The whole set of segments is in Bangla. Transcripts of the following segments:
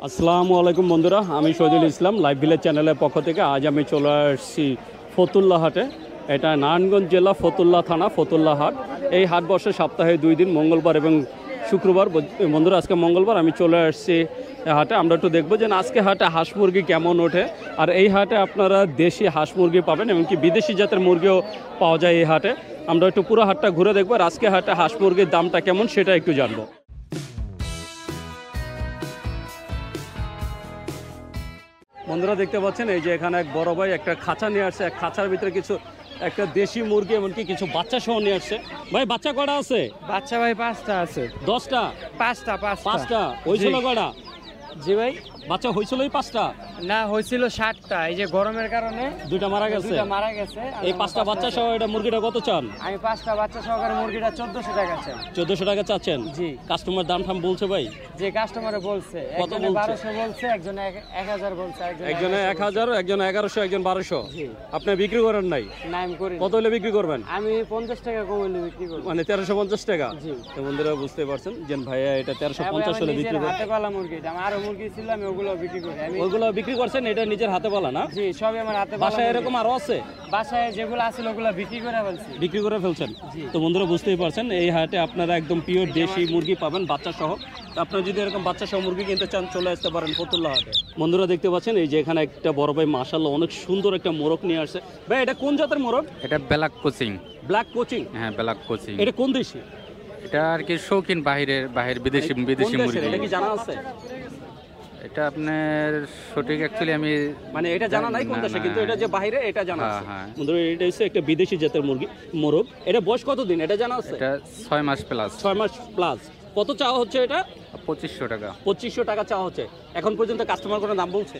আসসালামু আলাইকুম বন্ধুরা, আমি শহীদুল ইসলাম লাইভ ভিলেজ চ্যানেলের পক্ষ থেকে আজ আমি চলে আসছি ফতুল্লা হাটে। এটা নারায়ণগঞ্জ জেলা ফতুল্লা থানা ফতুল্লা হাট। এই হাট বসে সপ্তাহে 2 দিন, মঙ্গলবার এবং শুক্রবার। বন্ধুরা আজকে মঙ্গলবার, আমি চলে আসছি হাটে। আমরা একটু দেখবো যে আজকে হাটে হাঁস মুরগি কেমন ওঠে। আর এই হাটে আপনারা দেশি হাঁস মুরগি পাবেন, এমনকি বিদেশি জাতের মুরগিও পাওয়া যায় এই হাটে। আমরা একটু পুরো হাটটা ঘুরে দেখবো আর আজকে হাটে হাঁস মুরগির দামটা কেমন সেটা একটু জানবো। বন্ধুরা দেখতে পাচ্ছেন এই যে এখানে এক বড় ভাই একটা খাঁচা নিয়ে আসছে। এক খাঁচার ভিতরে একটা দেশি মুরগি এমনকি কিছু বাচ্চা সহ নিয়ে আসছে। ভাই বাচ্চা কটা আছে? বাচ্চা ভাই 5টা আছে। 10টা? 5টা হয়েছিল কটা? জি ভাই, বাচ্চা হয়েছিলই 5টা না হয়েছিল 7টা। এই যে গরমের কারণে 2টা মারা গেছে। এই 5টা বাচ্চা সহ এটা মুরগিটা কত চান? আমি 5টা বাচ্চা সহকারে মুরগিটা 1400 টাকা চাই। 1400 টাকা চাচ্ছেন? জি। কাস্টমার দাম ঠাম বলছে ভাই? যে কাস্টমারে বলছে, কত একজনে বলছে? 1200 বলছে, একজনে 1000 বলছে, একজনে 1000, একজনে 1100, একজন 1200। জি। আপনি বিক্রি করেন নাই? না আমি করি। কত হলে বিক্রি করবেন? আমি 50 টাকা কমাইলে বিক্রি করব। মানে 1350 টাকা? জি। তো বন্ধুরা বুঝতে পারছেন যে ভাইয়া এটা 1350 হলে বিক্রি করে। হাতে পালা মুরগি, আমার আরো মুরগি ছিল, আমি ওগুলো বিক্রি করি। আমি ওইগুলো বিক্রি করছেন? এটা নিজের হাতে পালা না? জি, সবই আমার হাতে পালা। বাসায় এরকম আরো আছে? বাসায় যেগুলো আছিল ওগুলো বিক্রি করে ফেলছি। বিক্রি করে ফেলছেন? জি। তো বন্ধুরা বুঝতেই পারছেন এই হাটে আপনারা একদম পিওর দেশি মুরগি পাবেন বাচ্চা সহ। আপনারা যদি এরকম বাচ্চা সহ মুরগি কিনতে চান চলে আসতে পারেন ফতুল্লা হাটে। বন্ধুরা দেখতে পাচ্ছেন এই যে এখানে একটা বড় ভাই মাশাআল্লাহ অনেক সুন্দর একটা মোরগ নিয়ে আসছে। ভাই এটা কোন জাতের মোরগ? এটা ব্ল্যাক কোচিং। Black coaching? হ্যাঁ, ব্ল্যাক কোচিং। এটা কোন দেশি? এটা আর কি শৌখিন বাহির বিদেশি কোন দেশের? মুরগি। এটা কি জানা আছে? এটা আপনার সঠিক অ্যাকচুয়ালি আমি মানে এটা জানা নাই কোন না, দেশে, না। কিন্তু এটা যে বাইরে এটা জানা হ্যাঁ, আছে। হ্যাঁ। বন্ধুরা এটা হচ্ছে একটা বিদেশি জাতের মোরগ। এটা বয়স কতদিন এটা জানা আছে? এটা 6 মাস প্লাস। 6 মাস প্লাস। কত চাওয়া হচ্ছে এটা? 2500 টাকা। 2500 টাকা চাওয়া হচ্ছে। এখন পর্যন্ত কাস্টমার কোনো দাম বলছে?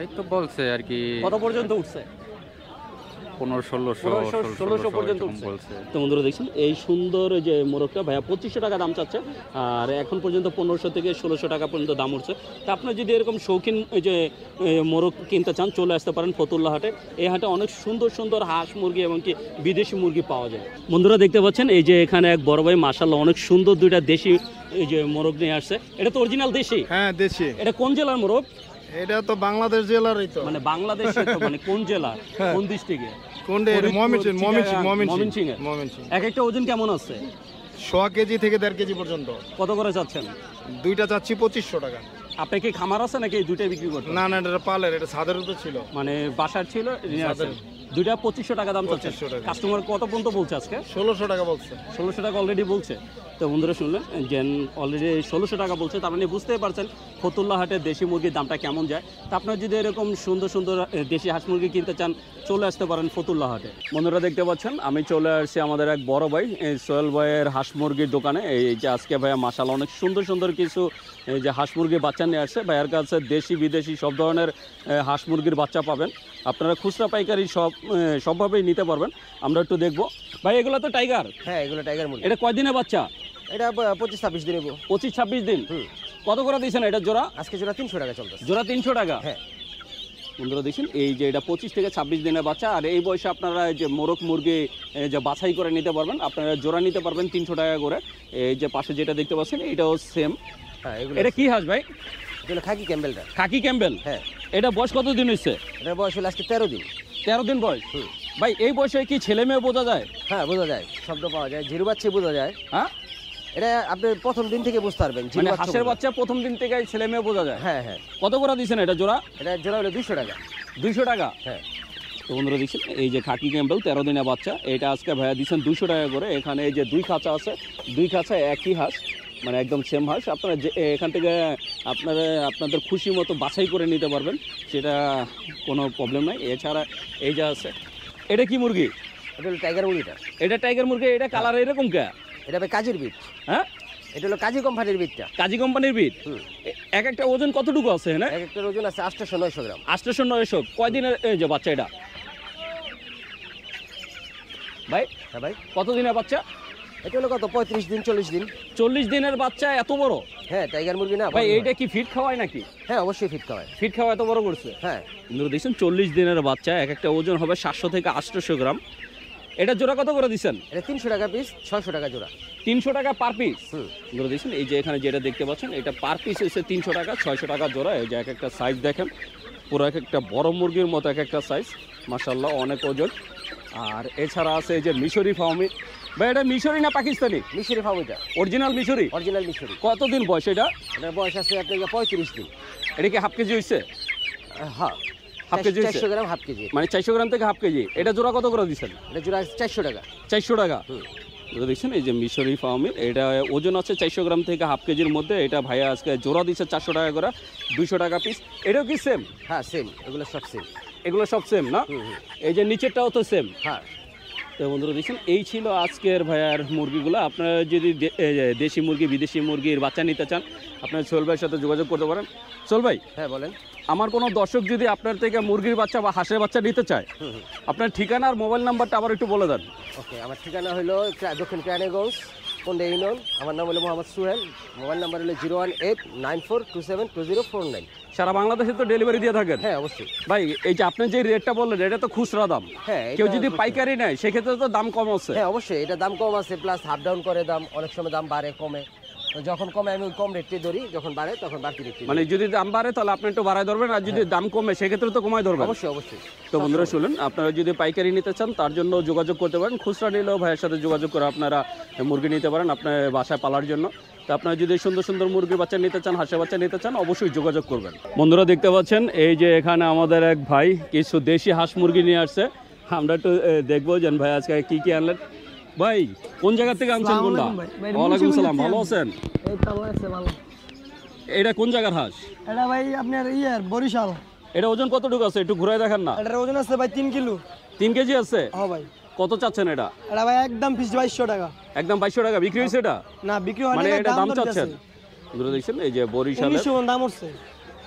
এই তো বলছে আর কি কত পর্যন্ত উঠছে? 1500-1600 পর্যন্ত এরকম উঠছে। বলছে। তো বন্ধুরা দেখছেন এই সুন্দর যে মোরগটা ভাইয়া 2500 টাকা দাম চাচ্ছে, আর এখন পর্যন্ত 1500 থেকে 1600 টাকা পর্যন্ত দাম উঠছে। তা আপনার যদি এরকম শৌখিন এই যে মোরগ কিনতে চান চলে আসতে পারেন ফতুল্লা হাটে। এই হাটে অনেক সুন্দর সুন্দর হাঁস মুরগি এবং কি বিদেশি মুরগি পাওয়া যায়। বন্ধুরা দেখতে পাচ্ছেন এই যে এখানে এক বড় ভাই মাশাআল্লাহ অনেক সুন্দর 2টা দেশি এই যে মোরগ নিয়ে আসছে। এটা তো অরিজিনাল দেশি? হ্যাঁ দেশি। এটা কোন জেলার মোরগ? এটা তো বাংলাদেশ জেলারই তো। মানে বাংলাদেশে তো, মানে কোন জেলা কোন ডিস্ট্রিক্টে? কোনটা? ময়মনসিংহ। এক একটা ওজন কেমন আছে? 100 কেজি থেকে 1.5 কেজি পর্যন্ত। কত করে চাচ্ছেন? দুইটা চাচ্ছি 2500 টাকা। আপনি কি খামার আছে নাকি এই দুইটাই বিক্রি করতেন? না না, এটা পালের, এটা ছাদের উপর ছিল, মানে বাসার ছিল নিয়ে আসেন। দুইটা 2500 টাকা দাম চাচ্ছে। 2500 টাকা। কাস্টমার কত পর্যন্ত বলছে আজকে? 1600 টাকা বলছে। 1600 টাকা অলরেডি বলছে। তো বন্ধুরা শুনলেন যে অলরেডি 1600 টাকা বলছে, তার মানে বুঝতেই পারছেন ফতুল্লা হাটে দেশি মুরগির দামটা কেমন যায়। তা আপনারা যদি এরকম সুন্দর সুন্দর দেশি হাঁস মুরগি কিনতে চান চলে আসতে পারেন ফতুল্লা হাটে। বন্ধুরা দেখতে পাচ্ছেন আমি চলে আসছি আমাদের এক বড় ভাই এই সোহেল ভাইয়ের হাঁস মুরগির দোকানে। এই যে আজকে ভাইয়া মাশাআল্লাহ অনেক সুন্দর সুন্দর কিছু এই যে হাঁস মুরগির বাচ্চা নিয়ে আসছে। ভাইয়ের কাছে দেশি বিদেশি সব ধরনের হাঁস মুরগির বাচ্চা পাবেন। আপনারা খুচরা পাইকারি সবভাবেই নিতে পারবেন। আমরা একটু দেখবো। ভাই এগুলো তো টাইগার? হ্যাঁ, এগুলো টাইগার মুরগি। এটা কয়দিনের বাচ্চা? এটা 25-26 দিন। 25-26 দিন। কত করে দিয়েছেন এটা জোড়া? আজকে জোড়া 300 টাকা চলতেছে। জোড়া 300 টাকা? হ্যাঁ। বন্ধুরা দেখছেন এই যে এটা 25 থেকে 26 দিনের বাচ্চা। আর এই বয়সে আপনারা যে মোরগ মুরগি যে বাছাই করে নিতে পারবেন, আপনারা জোড়া নিতে পারবেন 300 টাকা করে। এই যে পাশে যেটা দেখতে পাচ্ছেন এটাও সেম। হ্যাঁ, এটা কি হাঁস ভাই? এগুলো খাকি ক্যাম্বেলটা। খাকি ক্যাম্বেল? হ্যাঁ। এটা বয়স কত দিন হচ্ছে? এটা বয়স হলো আজকে 13 দিন। 13 দিন বয়স? ভাই এই বয়সে কি ছেলে মেয়ে বোঝা যায়? হ্যাঁ, বোঝা যায়, শব্দ পাওয়া যায়, জিরো বাচ্চা বোঝা যায়। হ্যাঁ, এটা আপনি প্রথম দিন থেকে বুঝতে পারবেন। মানে হাঁসের বাচ্চা প্রথম দিন থেকে ছেলে মেয়ে বোঝা যায়? হ্যাঁ হ্যাঁ। কত করে দিয়েছেন এটা জোড়া? এটা জোড়া হলো 200 টাকা। 200 টাকা? হ্যাঁ। তো বন্ধুরা দেখছেন এই যে খাকি ক্যাম্বেল 13 দিনের বাচ্চা, এটা আজকে ভাইয়া দিচ্ছেন 200 টাকা করে। এখানে এই যে 2 খাঁচা আছে, 2 খাঁচা একই হাঁস, মানে একদম সেম হাঁস। আপনারা যে এখান থেকে আপনাদের খুশি মতো বাছাই করে নিতে পারবেন, সেটা কোনো প্রবলেম নাই। এছাড়া এই যে আছে, এটা কি মুরগি? এটা হলো টাইগার মুরগিটা। এটা টাইগার মুরগি। এটা কালার এরকম কে? এটা ভাই কাজীর বিট। হ্যাঁ, এটা হলো কাজী কোম্পানির বিটটা। কাজী কোম্পানির বিট। এক একটা ওজন কতটুকু আছে? হ্যাঁ, এক একটা ওজন আছে 800-900 গ্রাম। 800-900। কয়দিনের এই যে বাচ্চা এটা ভাই? হ্যাঁ ভাই। কতদিনের বাচ্চা? এটা হলো কত 35 দিন 40 দিন। 40 দিনের বাচ্চা এত বড়? হ্যাঁ, টাইগার মুরগি না ভাই। এইটা কি ফিট খাওয়ায় নাকি? হ্যাঁ, অবশ্যই ফিট খাওয়ায়। ফিট খাওয়া এত বড় করছে? হ্যাঁ। দেখছেন 40 দিনের বাচ্চা, এক একটা ওজন হবে 700 থেকে 800 গ্রাম। এটা জোড়া কত করে দিচ্ছেন? এটা 300 টাকা পিস, 600 টাকা জোড়া। 300 টাকা পার পিস হুম। ধরে দিচ্ছেন। এই যে এখানে যেটা দেখতে পাচ্ছেন এটা পার পিস হচ্ছে 300 টাকা, 600 টাকা জোড়া। এই যে এক একটা সাইজ দেখেন, পুরো এক একটা বড় মুরগির মতো এক একটা সাইজ, মাশাআল্লাহ অনেক ওজন। আর এছাড়া আছে এই যে মিশরি ফার্মি। ভাই এটা মিশরি না পাকিস্তানি? মিশরি ফার্মিটা অরিজিনাল মিশরি। অরিজিনাল মিশরি। কতদিন বয়স এটা? এটার বয়স আছে আপনার 35 দিন। এটা কি হাফ কেজি হয়েছে? হ্যাঁ, হাফ কেজি হয়েছে? 400 গ্রাম হাফ কেজি। মানে 400 গ্রাম থেকে হাফ কেজি। এটা জোড়া কত করে দিচ্ছেন? এটা জোড়া 400 টাকা। 400 টাকা। হুম। দেখছেন এই যে মিশরি ফার্মিল, এটা ওজন আছে 400 গ্রাম থেকে হাফ কেজির মধ্যে। এটা ভাইয়া আজকে জোড়া দিচ্ছে 400 টাকা করে, 200 টাকা পিস। এটাও কি সেম? হ্যাঁ সেম, এগুলো সব সেম। এগুলো সব সেম না? হুম হুম। এই যে নিচেরটাও তো সেম। হ্যাঁ। তো বন্ধুরা দেখছেন এই ছিল আজকের ভাইয়ার মুরগিগুলো। আপনারা যদি দেশি মুরগি বিদেশি মুরগির বাচ্চা নিতে চান, আপনার সোহেল ভাইয়ের সাথে যোগাযোগ করতে পারেন। সোহেল ভাই, হ্যাঁ বলেন। আমার কোনো দর্শক যদি আপনার থেকে মুরগির বাচ্চা বা হাঁসের বাচ্চা নিতে চায়, হুম হুম। আপনার ঠিকানা আর মোবাইল নাম্বারটা আবার একটু বলে দেন। ওকে, আমার ঠিকানা হলো দক্ষিণ কেরানীগঞ্জ, কোন্ডা ইউনিয়ন। আমার নাম হলো মোহাম্মদ সোহেল। মোবাইল নাম্বার হলো 01894272049। সারা বাংলাদেশে তো ডেলিভারি দিয়ে থাকেন? হ্যাঁ অবশ্যই। ভাই এই যে আপনি যে রেটটা বললেন এটা তো খুচরা দাম। হ্যাঁ, কেউ এটা যদি খুচরা। পাইকারি নেয় সেক্ষেত্রে তো দাম কম আছে। হ্যাঁ অবশ্যই, এটা দাম কম আছে, প্লাস হাফ ডাউন করে দাম। অনেক সময় দাম বাড়ে কমে, তো যখন কমে আমি ওই কম রেটে ধরি, যখন বাড়ে তখন বাড়তি রেটে। মানে যদি দাম বাড়ে তাহলে আপনি একটু বাড়ায় ধরবেন, আর যদি দাম কমে সেক্ষেত্রে তো কমায় ধরবেন। অবশ্যই অবশ্যই। তো বন্ধুরা শুনুন, আপনারা যদি পাইকারি নিতে চান তার জন্য যোগাযোগ করতে পারেন। খুচরা নিলেও ভাইয়ের সাথে যোগাযোগ করে আপনারা মুরগি নিতে পারেন আপনার বাসায় পালার জন্য। তো আপনারা যদি সুন্দর সুন্দর মুরগির বাচ্চা নিতে চান, হাঁসের বাচ্চা নিতে চান, অবশ্যই যোগাযোগ করবেন। বন্ধুরা দেখতে পাচ্ছেন এই যে এখানে আমাদের এক ভাই কিছু দেশি হাঁস মুরগি নিয়ে আসছে। আমরা একটু দেখবো যে ভাই আজকে কি কি আনলেন। ভাই কোন জায়গা থেকে আনছেন? কোনটা? ওয়ালাইকুম সালাম, ভালো আছেন? এই তো ভালো আছে, ভালো। এটা কোন জায়গার হাঁস? এটা ভাই আপনার বরিশাল। এটা ওজন কতটুকু আছে একটু ঘুরাই দেখান না। এটার ওজন আছে ভাই 3 কিলো। 3 কেজি আছে? হ্যাঁ ভাই। কত চাচ্ছেন এটা? এটা ভাই একদম পিস 2200 টাকা। একদম 2200 টাকা বিক্রি হয়েছে এটা? না বিক্রি হয় না, মানে এটা দাম দর চাচ্ছেন? আছে। বন্ধুরা দেখছেন এই যে বরিশালে 1900 দাম উঠছে।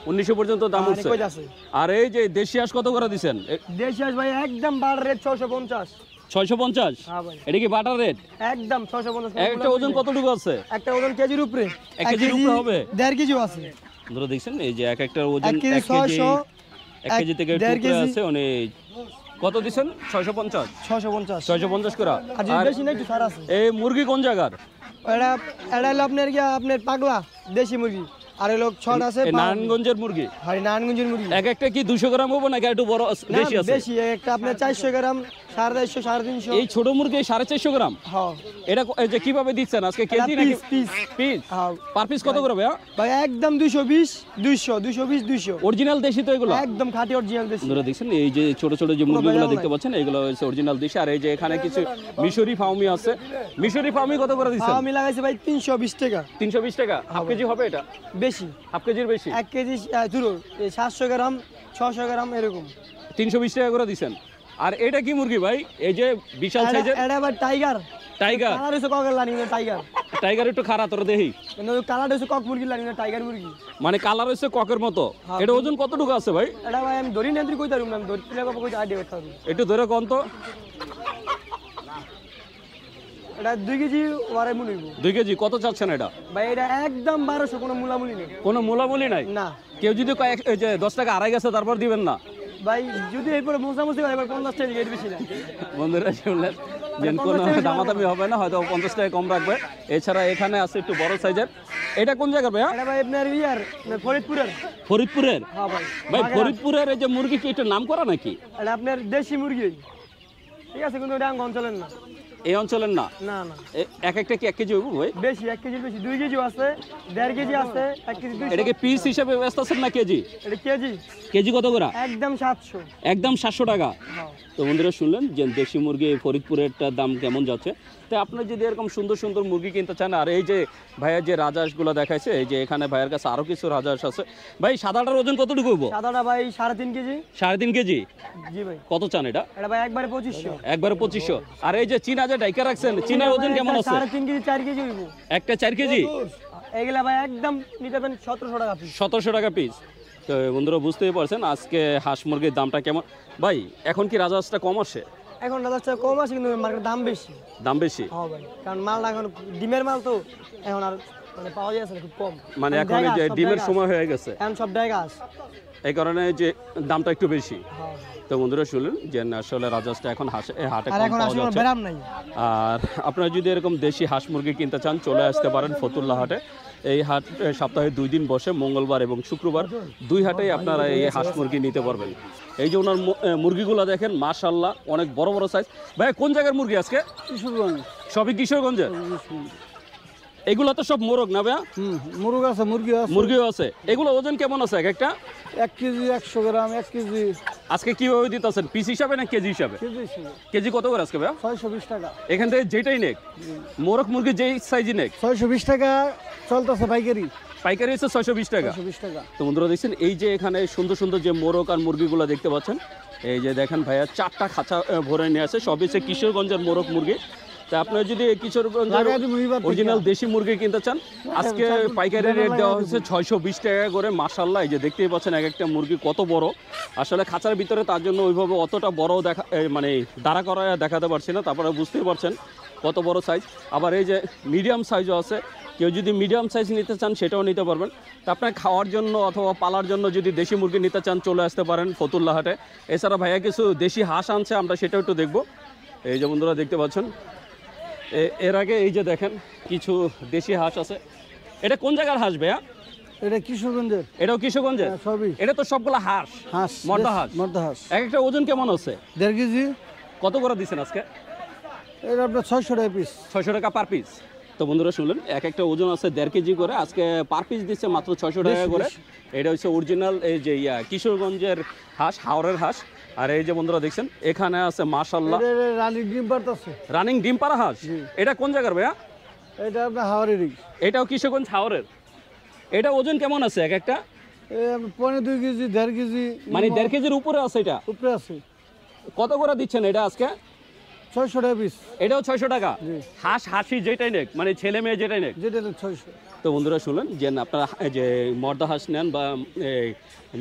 1900 পর্যন্ত দাম উঠছে। কই আছে? আর এই যে দেশি হাঁস কত করে দিবেন? দেশি হাঁস ভাই একদম বাটার রেট 650। 650? হ্যাঁ ভাই। এটা কি বাটার রেট? একদম 650। একটা ওজন কতটুকু আছে? একটা ওজন কেজির উপরে। 1 কেজির উপরে হবে? 1.5 কেজি আছে। বন্ধুরা দেখছেন এই যে এক একটা ওজন 1 কেজি 1 কেজি 600, 1 কেজি থেকে একটু 1.5 উপরে কেজি। আছে। অনেক কত দিবেন? 650? 650। 650 করে। আর যদি আর বেশি না একটু ছাড় আছে। এই মুরগি কোন জায়গার? এটা এটা হলো আপনার পাগলা দেশি মুরগি। আর হলো ছট আছে এই নারায়ণগঞ্জের মুরগি? হয় নারায়ণগঞ্জের মুরগি। এক একটা কি 200 গ্রাম হবে নাকি একটু বড় না, বেশি আছে? বেশি, একটা আপনার 400 গ্রাম, 450, 350। এই ছোট মুরগি 450 গ্রাম? হ্যাঁ এটা এই যে কিভাবে দিচ্ছেন আজকে? কেজি নাকি পিস? পিস? হ্যাঁ পার পিস কত করে ভাইয়া? ভাই একদম 220, 200। অরিজিনাল দেশি তো এগুলো? একদম খাঁটি অরিজিনাল দেশি। আপনারা দেখছেন এই যে ছোট ছোট যে মুরগিগুলো দেখতে পাচ্ছেন এগুলো হচ্ছে অরিজিনাল দেশি। আর এই যে এখানে কিছু মিশরি ফার্মি আছে। মিশরি ফার্মি কত করে দিচ্ছেন? আমি লাগাইছি ভাই 320 টাকা। 320 টাকা? হাফ কেজি হবে এটা? বেশি, হাফ কেজির বেশি? 1 কেজি ধরো 700 গ্রাম, 600 গ্রাম এরকম। 320 টাকা করে দিচ্ছেন। আর এটা কি মুরগি ভাই? এই যে বিশাল সাইজের এটা ভাই টাইগার। টাইগার? কালার হচ্ছে ককের লানি না টাইগার। টাইগার একটু খারাপ তোর দেখি। কিন্তু কালার হচ্ছে কক মুরগি লানি না টাইগার মুরগি। মানে কালার হচ্ছে ককের মতো। হ্যাঁ। এটা ওজন কতটুকু আছে ভাই? এটা ভাই আমি ধরি নেন্দ্রি কইতা রুম না, আমি ধরতে লাগা কইতা আইডিয়া করতে পারবো। একটু ধরে কোন তো। এটা 2 কেজি ওয়ারে মুনিব। 2 কেজি কত চাচ্ছেন এটা? ভাই এটা একদম 1200, কোনো মূলামূলি নেই। কোনো মূলামূলি নাই? না কেউ যদি এই যে 10 টাকা আড়াই গেছে তারপর দিবেন না? ভাই যদি এরপরে মোছামুছি হয় এবার 50 টাকা এর বেশি না। বন্ধুরা শুনলেন যে কোনো দামাদামি হবে না, হয়তো 50 টাকা কম রাখবে। এছাড়া এখানে আছে একটু বড় সাইজের। এটা কোন জায়গা ভাইয়া? এটা ভাই আপনার ফরিদপুরের। ফরিদপুরের? হ্যাঁ ভাই। ভাই ফরিদপুরের এই যে মুরগি কি একটু নাম করা নাকি? এটা আপনার দেশি মুরগি, ঠিক আছে, কিন্তু এটা অঞ্চলের না। এই অঞ্চলের না? না না, এক একটা কি 1 কেজি হইব ভাই? বেশি, 1 কেজির বেশি। 2 কেজি আছে, 1.5 কেজি আছে, 1 কেজি 200। এটা কি পিস হিসাবে ব্যস্ত আছেন না কেজি? এটা কেজি কেজি কত করে? একদম 700। একদম 700 টাকা। হ্যাঁ। তো বন্ধুরা শুনলেন যে দেশি মুরগি ফরিদপুরেরটার দাম কেমন যাচ্ছে। তো আপনারা যদি এরকম সুন্দর সুন্দর মুরগি কিনতে চান, আর এই যে ভাইয়া যে রাজহাঁসগুলো দেখাইছে, এই যে এখানে ভাইয়ের কাছে আরো কিছু রাজহাঁস আছে। ভাই সাদাটার ওজন কতটুকু হইব? সাদাটা ভাই 3.5 কেজি। 3.5 কেজি? জি ভাই। কত চান এটা? এটা ভাই একবারে 2500। একবারে 2500। আর এই যে চীনা যে ডাইকা রাখছেন, চীনের ওজন কেমন আছে? 3.5 কেজি, 4 কেজি হইব। একটা 4 কেজি? এগুলা ভাই একদম নিতে পারেন 1700 টাকা পিস। 1700 টাকা পিস। তো বন্ধুরা বুঝতেই পারছেন আজকে হাঁস মুরগির দামটা কেমন। ভাই এখন কি রাজহাঁসটা কম আসে? এখন রাজহাঁসটা কম আছে কিন্তু মার্কেটের দাম বেশি। দাম বেশি? হ্যাঁ ভাই, কারণ মাল এখন ডিমের মাল তো এখন আর মানে পাওয়া যাচ্ছে না, খুব কম। মানে এখন এই যে ডিমের সময় হয়ে গেছে, এখন সব জায়গা আছে। এই কারণে যে দামটা একটু বেশি। হ্যাঁ। তো বন্ধুরা শুনলেন যে আসলে রাজহাঁসটা এখন হাটে আর কম এখন পাওয়া আসলে যাচ্ছে। ব্যারাম নাই। আর আপনারা যদি এরকম দেশি হাঁস মুরগি কিনতে চান চলে আসতে পারেন ফতুল্লা হাটে। এই হাট সপ্তাহে 2 দিন বসে, মঙ্গলবার এবং শুক্রবার। 2 হাটেই আপনারা এই হাঁস মুরগি নিতে পারবেন। এই যে ওনার মুরগিগুলো দেখেন মাশাআল্লাহ অনেক বড় বড় সাইজ। ভাই কোন জায়গার মুরগি আজকে? কিশোরগঞ্জ। সবই কিশোরগঞ্জের? এগুলো তো সব মোরগ না ভাইয়া? মুরগ আছে, মুরগি আছে, মুরগিও আছে। এগুলো ওজন কেমন আছে এক একটা? 1 কেজি, 100 গ্রাম, 1 কেজি। আজকে কিভাবে দিতেছেন, পিস হিসাবে না কেজি হিসাবে? কেজি কত করে আজকে ভাইয়া? 620 টাকা। এখান থেকে যেটাই নেক, মোরগ মুরগি যেই সাইজই নেক 620 টাকা চলতেছে পাইকারি। পাইকারি হচ্ছে 620 টাকা। 620 টাকা। তো বন্ধুরা দেখছেন এই যে এখানে সুন্দর সুন্দর যে মোরগ আর মুরগিগুলো দেখতে পাচ্ছেন, এই যে দেখেন ভাইয়া 4টা খাঁচা ভরে নিয়ে আসে, সবই হচ্ছে কিশোরগঞ্জের মোরগ মুরগি। তা আপনারা যদি কিশোরগঞ্জের অরিজিনাল দেশি মুরগি কিনতে চান, আজকে পাইকারি রেট দেওয়া হচ্ছে 620 টাকা করে। মাশাআল্লাহ এই যে দেখতেই পাচ্ছেন এক একটা মুরগি কত বড়। আসলে খাঁচার ভিতরে তার জন্য ওইভাবে অতটা বড় মানে দাঁড়া করা দেখাতে পারছি না, তারপরে বুঝতেই পারছেন কত বড় সাইজ। আবার এই যে মিডিয়াম সাইজও আছে, কেউ যদি মিডিয়াম সাইজ নিতে চান সেটাও নিতে পারবেন। তা আপনার খাওয়ার জন্য অথবা পালার জন্য যদি দেশি মুরগি নিতে চান চলে আসতে পারেন ফতুল্লা হাটে। এছাড়া ভাইয়া কিছু দেশি হাঁস আনছে, আমরা সেটাও একটু দেখব। এই যে বন্ধুরা দেখতে পাচ্ছেন, এর আগে এই যে দেখেন কিছু দেশি হাঁস আছে। এটা কোন জায়গার হাঁস ভাইয়া? এটা কিশোরগঞ্জের। এটাও কিশোরগঞ্জের? সবই। এটা তো সবগুলো হাঁস, হাঁস, মর্দা হাঁস। মর্দা হাঁস। এক একটা ওজন কেমন আছে? 1.5 কেজি। কত করে দিচ্ছেন আজকে? এটা আপনার 600 টাকা পিস। 600 টাকা পার পিস। তো বন্ধুরা শুনলেন এক একটা ওজন আছে 1.5 কেজি করে, আজকে পার পিস দিচ্ছে মাত্র 600 টাকা করে। এটা হচ্ছে অরিজিনাল এই যে কিশোরগঞ্জের হাঁস, হাওড়ের হাঁস। আর এই যে বন্ধুরা দেখছেন এখানে আছে মাশাআল্লাহ রানিং ডিম পারতেছে। রানিং ডিম পাড়া হাঁস। এটা কোন জায়গার ভাইয়া? এটা আপনার হাওড়েরই। এটাও কিশোরগঞ্জ হাওড়ের। এটা ওজন কেমন আছে এক একটা? পৌনে 2 কেজি, 1.5 কেজি। মানে 1.5 কেজির উপরে আছে এটা? উপরে আছে। কত করে দিচ্ছেন এটা আজকে? 600 টাকা পিস। এটাও 600 টাকা। হাঁস হাসি যেটাই নেক, মানে ছেলে মেয়ে যেটাই নেক। যেটা 600। তো বন্ধুরা শুনলেন যে আপনারা যে মর্দা হাঁস নেন বা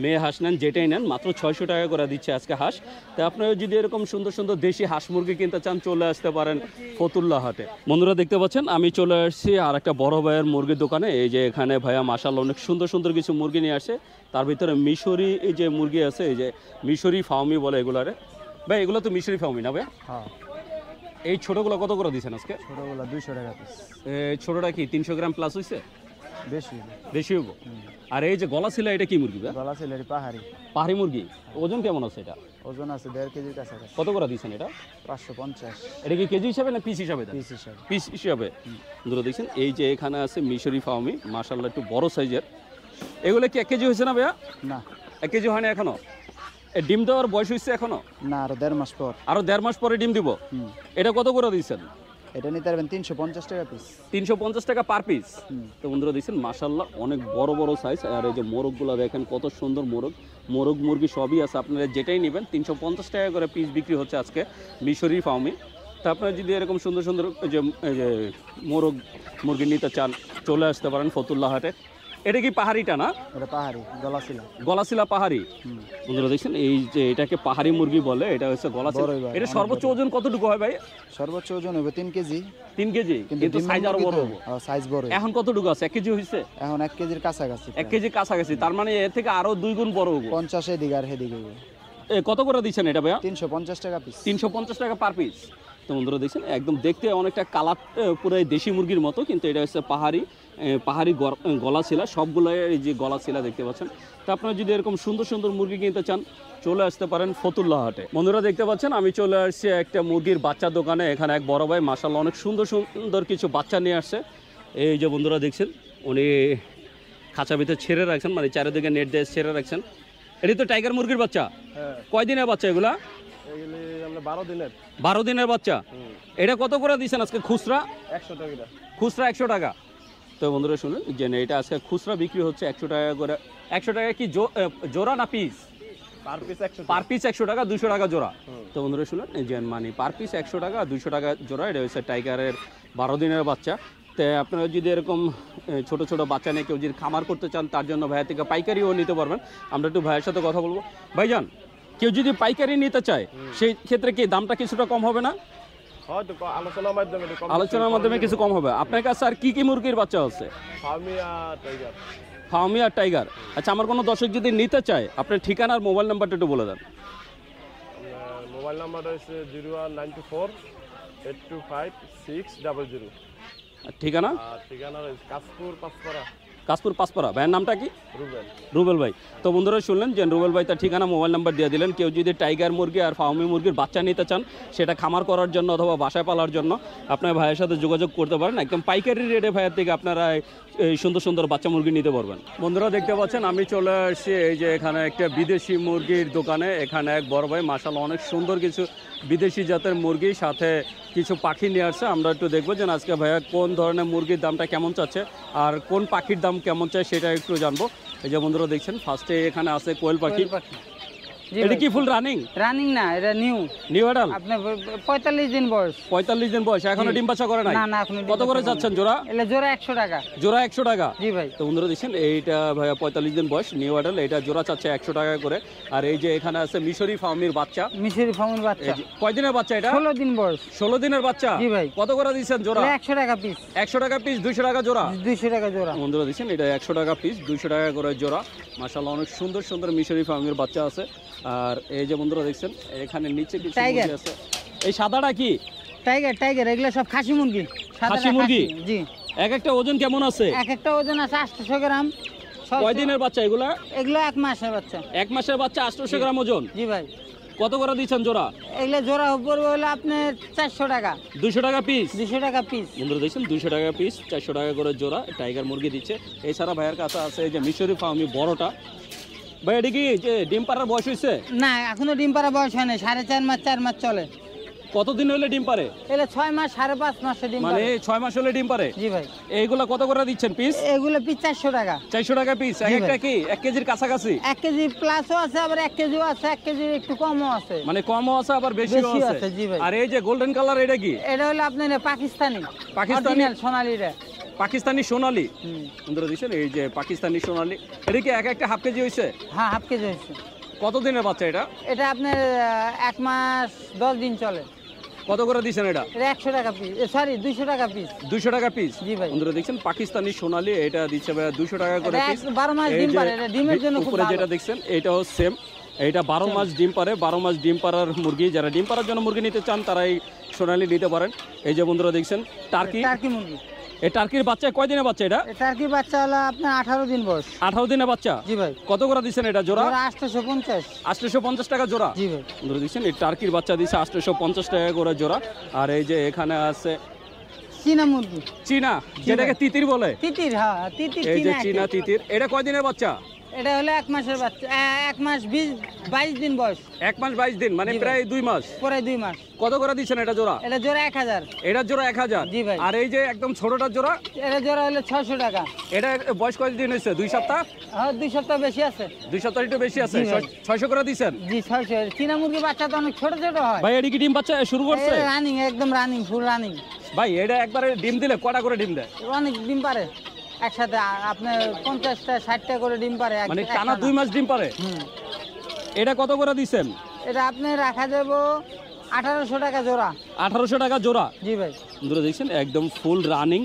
মেয়ে হাঁস নেন, যেটাই নেন মাত্র 600 টাকা করে দিচ্ছে আজকে হাঁস। তো আপনারা যদি এরকম সুন্দর সুন্দর দেশি হাঁস মুরগি কিনতে চান চলে আসতে পারেন ফতুল্লা হাটে। বন্ধুরা দেখতে পাচ্ছেন আমি চলে আসছি আর একটা বড় ভাইয়ের মুরগির দোকানে। এই যে এখানে ভাইয়া মাশাআল্লাহ অনেক সুন্দর সুন্দর কিছু মুরগি নিয়ে আসে। তার ভিতরে মিশরি এই যে মুরগি আছে, এই যে মিশরি ফার্মি বলে এগুলারে। ভাই এগুলো তো মিশরি ফার্মি না ভাই? হ্যাঁ। এই ছোটগুলো কত করে দিচ্ছেন আজকে? ছোটগুলা 200 টাকা পিস। ছোটটা কি 300 গ্রাম প্লাস হয়েছে? বেশি। বেশি হবো। আর এই যে গলা ছিল এটা কি মুরগি? গলা ছিল পাহাড়ি। পাহাড়ি মুরগি। ওজন কেমন আছে এটা? ওজন আছে 1.5 কেজির কাছাকাছি। কত করে দিচ্ছেন এটা? 550। এটা কি কেজি হিসাবে না পিস হিসাবে? পিস হিসাবে। পিস হিসাবে। ধরে দেখছেন এই যে এখানে আছে মিশরি ফার্মি, মাশাআল্লাহ একটু বড় সাইজের। এগুলো কি 1 কেজি হয়েছে না ভাইয়া? না। 1 কেজি হয় না এখনো? ডিম দেওয়ার বয়স হয়েছে এখনো? না, আরো 1.5 মাস পর। আরো 1.5 মাস পরে ডিম দিব। এটা কত করে দিচ্ছেন? এটা নিতে পারবেন 350 টাকা পিস। 350 টাকা পার পিস। তো বন্ধুরা দেখছেন মাশাআল্লাহ অনেক বড় বড় সাইজ। আর এই যে মোরগগুলো দেখেন কত সুন্দর মোরগ। মোরগ মুরগি সবই আছে, আপনারা যেটাই নেবেন 350 টাকা করে পিস বিক্রি হচ্ছে আজকে মিশরি ফার্মে। তা আপনারা যদি এরকম সুন্দর সুন্দর যে মোরগ মুরগি নিতে চান চলে আসতে পারেন ফতুল্লা হাটে। এটা কি পাহাড়িটা না? এটা পাহাড়ি, গলাশিলা। গলাশিলা পাহাড়ি। বন্ধুরা দেখছেন এই যে এটাকে পাহাড়ি মুরগি বলে, এটা হচ্ছে গলাশিলা। এটা সর্বোচ্চ ওজন কতটুকু হয় ভাই? সর্বোচ্চ ওজন হবে 3 কেজি। 3 কেজি, কিন্তু সাইজ আরো বড় হবে। সাইজ বড়। এখন কতটুকু আছে? 1 কেজি হয়েছে? এখন 1 কেজির কাছাকাছি। 1 কেজি কাছাকাছি, তার মানে এর থেকে আরো 2 গুণ বড় হবে। 50 এদিকে আর হেদিকে। কত করে দিচ্ছেন এটা ভাইয়া? 350 টাকা পিস। 350 টাকা পার পিস। তো বন্ধুরা দেখছেন একদম দেখতে অনেকটা কালার পুরো দেশি মুরগির মতো, কিন্তু এটা হচ্ছে পাহাড়ি গলাশিলা। সবগুলো এই যে গলাশিলা দেখতে পাচ্ছেন। তো আপনারা যদি এরকম সুন্দর সুন্দর মুরগি কিনতে চান চলে আসতে পারেন ফতুল্লা হাটে। বন্ধুরা দেখতে পাচ্ছেন আমি চলে আসছি একটা মুরগির বাচ্চা দোকানে। এখানে এক বড় ভাই মাশাআল্লাহ অনেক সুন্দর সুন্দর কিছু বাচ্চা নিয়ে আসছে। এই যে বন্ধুরা দেখছেন উনি খাঁচা ভিতরে ছেড়ে রাখছেন, মানে চারিদিকে নেট দিয়ে ছেড়ে রাখছেন। এটি তো টাইগার মুরগির বাচ্চা। কয় দিনের বাচ্চা এগুলা? 12 দিনের বাচ্চা। এটা কত করে দিচ্ছেন আজকে খুচরা? 100 টাকা। খুচরা 100 টাকা। তো বন্ধুরা শুনুন যে এটা আজকে খুচরা বিক্রি হচ্ছে 100 টাকা করে। 100 টাকা কি জোড়া না পিস? পার পিস 100 টাকা, 200 টাকা জোড়া। তো বন্ধুরা শুনুন যে মানে পার পিস 100 টাকা, 200 টাকা জোড়া। এটা হচ্ছে টাইগারের 12 দিনের বাচ্চা। তো আপনারা যদি এরকম ছোট ছোট বাচ্চা নিয়ে কেউ যদি খামার করতে চান তার জন্য ভাইয়া থেকে পাইকারিও নিতে পারবেন। আমরা একটু ভাইয়ের সাথে কথা বলবো। ভাইজান, কেউ যদি পাইকারি নিতে চায় সেই ক্ষেত্রে কি দামটা কিছুটা কম হবে না? হয়তো আলোচনার মাধ্যমে আলোচনার মাধ্যমে কিছু কম হবে। আপনার কাছে আর কি কি মুরগির বাচ্চা আছে? ফার্মি আর টাইগার। আচ্ছা, আমার কোনো দর্শক যদি নিতে চায়, আপনার ঠিকানা আর মোবাইল নাম্বারটা একটু বলে দেন। মোবাইল নাম্বারটা হচ্ছে 01948256000। আর ঠিকানা? আর ঠিকানা কাশপুর পাঁচপাড়া। কাশপুর পাঁচপাড়া। ভাইয়ের নামটা কি? রুবেল। রুবেল ভাই। তো বন্ধুরা শুনলেন যে রুবেল ভাই তার ঠিকানা, মোবাইল নাম্বার দিয়ে দিলেন। কেউ যদি টাইগার মুরগি আর ফার্মি মুরগির বাচ্চা নিতে চান, সেটা খামার করার জন্য অথবা বাসায় পালার জন্য, আপনার ভাইয়ের সাথে যোগাযোগ করতে পারেন। একদম পাইকারি রেটে ভাইয়ের থেকে আপনারা এই সুন্দর সুন্দর বাচ্চা মুরগি নিতে পারবেন। বন্ধুরা দেখতে পাচ্ছেন আমি চলে আসছি এই যে এখানে একটা বিদেশি মুরগির দোকানে। এখানে এক বড় ভাই মাশাআল্লাহ অনেক সুন্দর কিছু বিদেশি জাতের মুরগি, সাথে কিছু পাখি নিয়ে আসছে। আমরা একটু দেখবো যে আজকে ভাইয়া কোন ধরনের মুরগির দামটা কেমন চাচ্ছে আর কোন পাখির দাম কেমন চায় সেটা একটু জানবো। এই যে বন্ধুরা দেখছেন ফার্স্টে এখানে আছে কোয়েল পাখি। এটা কি ফুল রানিং? রানিং না, এটা নিউ অ্যাডাল। আপনার 45 দিন বয়স। 45 দিন বয়স, এখনো ডিম বাচ্চা করে নাই? না না, এখনো। কত করে যাচ্ছেন জোড়া? এটা জোড়া 100 টাকা। জোড়া 100 টাকা? জি ভাই। তো বন্ধুরা দেখছেন এইটা ভাইয়া 45 দিন বয়স, নিউ অ্যাডাল। এটা জোড়া চাচ্ছে 100 টাকা করে। আর এই যে এখানে আছে মিশরি ফার্মির বাচ্চা। মিশরি ফার্মির বাচ্চা। কয় দিনের বাচ্চা এটা? 16 দিন বয়স। 16 দিনের বাচ্চা? জি ভাই। কত করে দিচ্ছেন জোড়া? 100 টাকা পিস। 100 টাকা পিস, 200 টাকা জোড়া? 200 টাকা জোড়া। বন্ধুরা দেখছেন এটা 100 টাকা পিস, 200 টাকা করে জোড়া। মাশাআল্লাহ অনেক সুন্দর সুন্দর মিশরি ফার্মির বাচ্চা আছে। আর এই যে বন্ধুরা দেখছেন এখানে নিচে কিছু মুরগি আছে। এই সাদাটা কি? টাইগার। টাইগার এগুলো সব খাসি মুরগি। খাসি মুরগি? জি। এক একটা ওজন কেমন আছে? এক একটা ওজন আছে 800 গ্রাম। কয় দিনের বাচ্চা এগুলা? এগুলো 1 মাসের বাচ্চা। 1 মাসের বাচ্চা, 800 গ্রাম ওজন। জি ভাই। কত করে দিচ্ছেন জোড়া? এগুলো জোড়া পড়বে হলো আপনার 400 টাকা। 200 টাকা পিস? 200 টাকা পিস। বন্ধুরা দেখছেন 200 টাকা পিস, 400 টাকা করে জোড়া টাইগার মুরগি দিচ্ছে। এছাড়া ভাইয়ের কাছে আছে এই যে মিশরি ফার্মি বড়টা। ভাই এটা কি যে ডিম পাড়ার বয়স হয়েছে? না, এখনো ডিম পাড়া বয়স হয় না। 4.5 মাস 4 মাস চলে। কতদিন হলে ডিম পারে? এগুলো 6 মাস 5.5 মাসে ডিম মানে পারে। 6 মাস হলে ডিম পারে? জি ভাই। এইগুলা কত করে দিচ্ছেন পিস? এগুলো পিস 400 টাকা। 400 টাকা পিস। জি একটা ভাই। কি 1 কেজির কাছাকাছি? 1 কেজি প্লাসও আছে, আবার 1 কেজিও আছে, 1 কেজির একটু কমও আছে। মানে কমও আছে আবার বেশিও বেশিও আছে। আছে, জি ভাই। আর এই যে গোল্ডেন কালার এটা কি? এটা হলো আপনার পাকিস্তানি। পাকিস্তানি? Original সোনালীটা। পাকিস্তানি সোনালী। বন্ধুরা দিচ্ছেন এই যে পাকিস্তানি সোনালী। এটা কি এক একটা হাফ কেজি হয়েছে? হ্যাঁ, হাফ কেজি হয়েছে। কত দিনের বাচ্চা এটা? এটা আপনার 1 মাস 10 দিন চলে। কত করে দিচ্ছেন এটা? এটা 100 টাকা পিস, সরি 200 টাকা পিস। 200 টাকা পিস? জি ভাই। বন্ধুরা দেখছেন পাকিস্তানি সোনালী, এটা দিচ্ছে ভাই 200 টাকা করে এটা পিস। 12 মাস ডিম পারে। এটা ডিমের জন্য খুব উপরে ভালো। যেটা দেখছেন এটাও সেম। এটা 12 মাস ডিম পারে। 12 মাস ডিম পাড়ার মুরগি, যারা ডিম পাড়ার জন্য মুরগি নিতে চান তারা এই সোনালী নিতে পারেন। এই যে বন্ধুরা দেখছেন টার্কি। টার্কি মুরগি। এই টার্কির বাচ্চা কয় দিনের বাচ্চা এটা? টার্কি বাচ্চা হলো আপনার 18 দিন বয়স। 18 দিনের বাচ্চা? জি ভাই। কত করে দিচ্ছেন এটা জোড়া? জোড়া 850। 850 টাকা জোড়া? জি ভাই। বন্ধুরা দেখছেন এই টার্কির বাচ্চা দিচ্ছে 850 টাকা করে জোড়া। আর এই যে এখানে আছে চীনা মুরগি। চীনা, যেটাকে তিতির বলে? তিতির, হ্যাঁ তিতির। এই যে চীনা তিতির। এটা কয় দিনের বাচ্চা? এটা হলো 1 মাসের বাচ্চা। 1 মাস 22 দিন বয়স। 1 মাস 22 দিন, মানে জি ভাই। প্রায় 2 মাস। পরে 2 মাস। কত করে দিচ্ছেন এটা জোড়া? এটা জোড়া 1000। এটার জোড়া 1000? জি ভাই। আর এই যে একদম ছোটটার জোড়া? এটা জোড়া হলো 600 টাকা। এটা বয়স কয়দিন হয়েছে? 2 সপ্তাহ? হ্যাঁ, 2 সপ্তাহ বেশি আছে। 2 সপ্তাহ একটু বেশি আছে। জি ভাই। 600 করে দিচ্ছেন? জি 600। চীনা মুরগি বাচ্চা তো অনেক ছোট ছোট হয় ভাই। এটা কি ডিম বাচ্চা শুরু করছে? রানিং, একদম রানিং, ফুল রানিং। ভাই এটা একবারে ডিম দিলে কটা করে ডিম দেয়? অনেক ডিম পারে একসাথে। আপনার 50টা 60টা করে ডিম পারে মানে টানা 2 মাস ডিম পারে? এটা কত করে দিচ্ছেন? এটা আপনি রাখা যাবো 1800 টাকা জোড়া। 1800 টাকা জোড়া? জি ভাই। বন্ধুরা দেখছেন একদম ফুল রানিং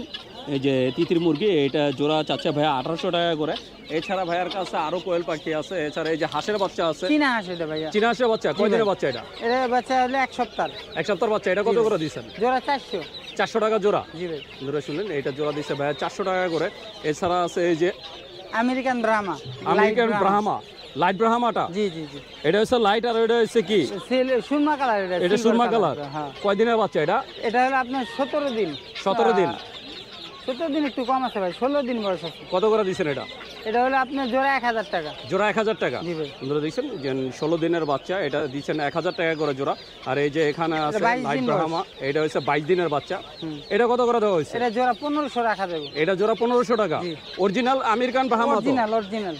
এই যে তিতির মুরগি, এটা জোড়া চাচ্ছে ভাইয়া 1800 টাকা করে। এছাড়া ভাইয়ার কাছে আরো কোয়েল পাখি আছে। এছাড়া এই যে হাঁসের বাচ্চা আছে। চীনা হাঁস এটা ভাইয়া। চীনা হাঁসের বাচ্চা কয় দিনের বাচ্চা এটা? এটা বাচ্চা হলো 1 সপ্তাহ। 1 সপ্তাহ বাচ্চা। এটা কত করে দিচ্ছেন? জোড়া 400। 400 টাকা জোড়া? জি ভাই। বন্ধুরা শুনলেন এটা জোড়া দিচ্ছে ভাইয়া 400 টাকা করে। এছাড়া আছে এই যে American Brahma. American Brahma, light ব্রাহ্মাটা? জি জি জি। এটা হচ্ছে লাইট আর এটা হচ্ছে কি? সুরমা কালার। এটা সুরমা কালার। হ্যাঁ। কয় দিনের বাচ্চা এটা? এটা হলো আপনার 17 দিন। 17 দিন? 17 দিন একটু কম আছে ভাই, 16 দিন বয়স আছে। কত করে দিচ্ছেন এটা? এটা হলো আপনার জোড়া 1000 টাকা। জোড়া 1000 টাকা? জি ভাই। বন্ধুরা দেখছেন যে 16 দিনের বাচ্চা, এটা দিচ্ছেন 1000 টাকা করে জোড়া। আর এই যে এখানে আছে 22 লাইট দিন ব্রাহ্মা, এটা হচ্ছে 22 দিনের বাচ্চা। এটা কত করে দেওয়া হয়েছে? এটা জোড়া 1500 রাখা যাবে। এটা জোড়া 1500 টাকা? জি। অরিজিনাল আমেরিকান ব্রাহ্মা তো? Original original.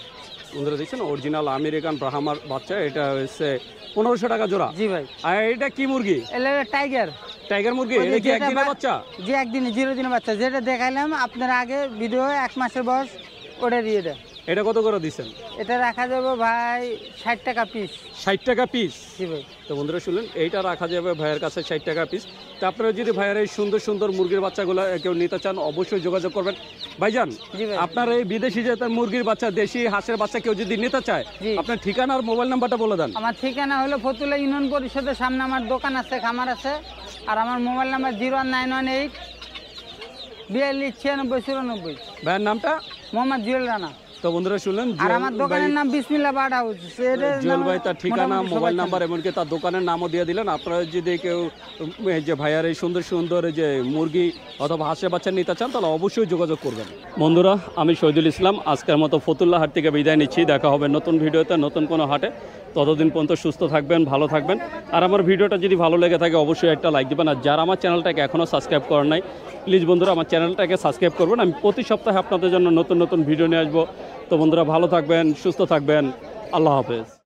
বন্ধুরা দেখছেন অরিজিনাল আমেরিকান ব্রাহ্মার বাচ্চা, এটা হচ্ছে 1500 টাকা জোড়া। জি ভাই। আর এটা কি মুরগি? এটা টাইগার। টাইগার মুরগি? ওই যে এটা কি যেটা একদিনের বাচ্চা? জি, একদিনে 0 দিনের বাচ্চা। যেটা দেখাইলাম আপনার আগে ভিডিও, 1 মাসের বয়স, ওটা দিয়ে দেয়। এটা কত করে দিচ্ছেন? এটা রাখা যাবে ভাই 60 টাকা পিস। 60 টাকা পিস। জি ভাই। তো বন্ধুরা শুনলেন, এইটা রাখা যাবে ভাইয়ের কাছে 60 টাকা পিস। তো আপনারা যদি ভাইয়ের এই সুন্দর সুন্দর মুরগির বাচ্চাগুলো কেউ নিতে চান অবশ্যই যোগাযোগ করবেন। ভাইজান, জি ভাই। আপনার এই বিদেশি জাতের মুরগির বাচ্চা, দেশি হাঁসের বাচ্চা কেউ যদি নিতে চায়, জি। আপনার ঠিকানা আর মোবাইল নাম্বারটা বলে দেন। আমার ঠিকানা হলো ফতুল্লা ইউনিয়ন পরিষদের সামনে আমার দোকান আছে, খামার আছে। আর আমার মোবাইল নাম্বার 01918 42 96 94। ভাইয়ের নামটা? মোহাম্মদ জুয়েল রানা। তো বন্ধুরা শুনলেন, আর আমার দোকানের নাম বিসমিল্লাহ বার্ড হাউস। জুয়েল ভাই তার ঠিকানা, মোবাইল নাম্বার, এমনকি তার দোকানের নামও দিয়ে দিলেন। আপনারা যদি কেউ এই যে ভাইয়ার এই সুন্দর সুন্দর যে মুরগি অথবা হাঁসের বাচ্চা নিতে চান তাহলে অবশ্যই যোগাযোগ করবেন। বন্ধুরা, আমি শহীদুল ইসলাম আজকের মতো ফতুল্লা হাট থেকে বিদায় নিচ্ছি। দেখা হবে নতুন ভিডিওতে, নতুন কোনো হাটে। ততদিন পর্যন্ত সুস্থ থাকবেন, ভালো থাকবেন। আর আমার ভিডিওটা যদি ভালো লেগে থাকে অবশ্যই একটা লাইক দেবেন। আর যারা আমার চ্যানেলটাকে এখনও সাবস্ক্রাইব করেন নাই, প্লিজ বন্ধুরা আমার চ্যানেলটাকে সাবস্ক্রাইব করবেন। আমি প্রতি সপ্তাহে আপনাদের জন্য নতুন নতুন ভিডিও নিয়ে আসবো। তো বন্ধুরা ভালো থাকবেন, সুস্থ থাকবেন। আল্লাহ হাফেজ।